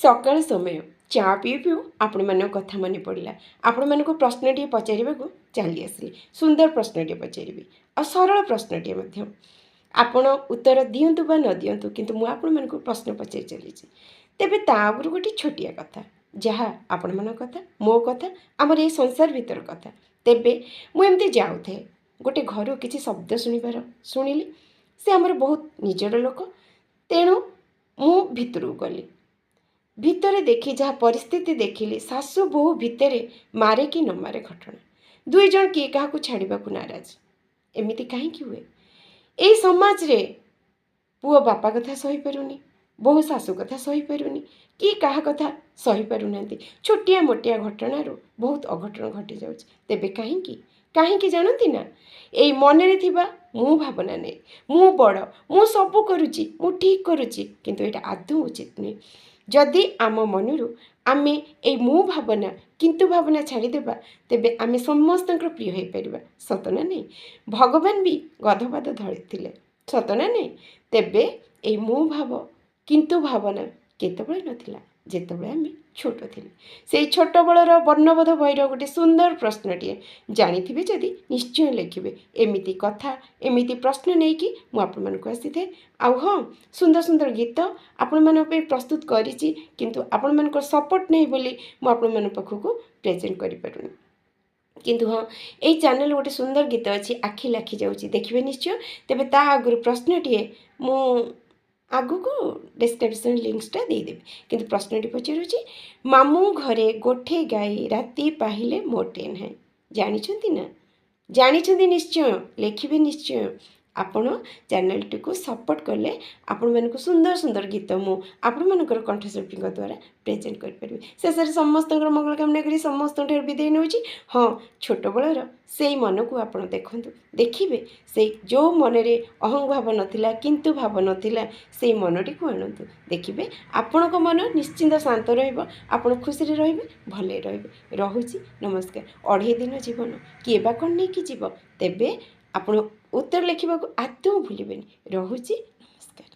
सकाळ समय चा पीऊ पीऊ आपण मन कथा मन पड़ा आपण मानक प्रश्नटे पचार चली आसली सुंदर प्रश्नटे पचारि आ सरल प्रश्नटे आपण उत्तर दिंतु बा न दिंतु किंतु मु आपण मानक प्रश्न पचारि चली तेबे ता आगु गोटे छोटिया कथा जहाँ आपण मन कथा मो कथा आमर ये संसार भीतर कथा तेबे मुझे जाऊ थे गोटे घर किसी शब्द शुणिबार शुणिली से आमर बहुत निजर लोक तेणु मु भितर गली भितर देखी जहाँ परिस्थिति देखिली सासु बहु भितर मारे कि न मारे घटना दुई जन किए क्या छाड़ा को नाराज एमती कहीं हुए यही समाज रे पुओ बापा कथा सही पारुनी बहु सासु कथा सही पारुनी कि क्या कथा सही पारुना छोटिया मोटिया घटनार बहुत अघटन घटी जाऊँ तेबे कहीं जानती ना यही मनरे थिबा मु भावना नहीं मु बड़ मु सबू करुच्ची मु ठीक करुच्ची किंतु यहाँ आदौ उचित नुहे जदि आम मनरू आमे ए मु भावना किंतु भावना छाड़ीदेबा तेबे आमे समस्त प्रिय हो पार सतना नहीं भगवान भी गधपाद धरी सतना नहीं तेबे ए मु भाव किंतु भावना केतबळे नथिला जेतबळे आमे छोट थिले से छोट बलर वर्णबोध बहिर गोटे सुंदर प्रश्नटे जानिथिबे जदि निश्चय लिखिबे एमिति कथा एमिति प्रश्न नहीं कि मु आपण मानक आसी थे आउ हाँ सुंदर सुंदर गीत आपण मान पे प्रस्तुत करिछि किंतु आपण मानक सपोर्ट नहीं बोली मु आपण मान पाखकु प्रेजेंट करि पारुनी किंतु हाँ यही चैनल गोटे सुंदर गीत अच्छी आखि लाखि जाऊँगी देखिए निश्चय तेबे ता आगु प्रश्नटे मु आगु को डिस्क्रिप्शन लिंक्सटा देदेवि किंतु प्रश्नटी पचारूँ मामू घरे गोठे गाई राति पाहिले मोटे ना जानी ना जानी निश्चय लिखिए निश्चय आपण चैनल टी को सपोर्ट कले आपण मानक सुंदर सुंदर गीत मु आपण मानकर कंठशिल्पी द्वारा प्रेजेंट करें शेष समस्त मंगल कामना करी समस्त विदाय नौ हाँ छोट बलर से मन को आप देखु देखिए से जो मनरे अहं भाव नाला किंतु भाव नाला से मनटी को आणतु देखिए आपण मन निश्चिंत शांत रहा खुशी रे भले रोची नमस्कार 2.5 दिन जीवन किए बा कौन नहीं कि जीव तेबे आपण उत्तर लिखा आदौ भूलें रोची नमस्कार।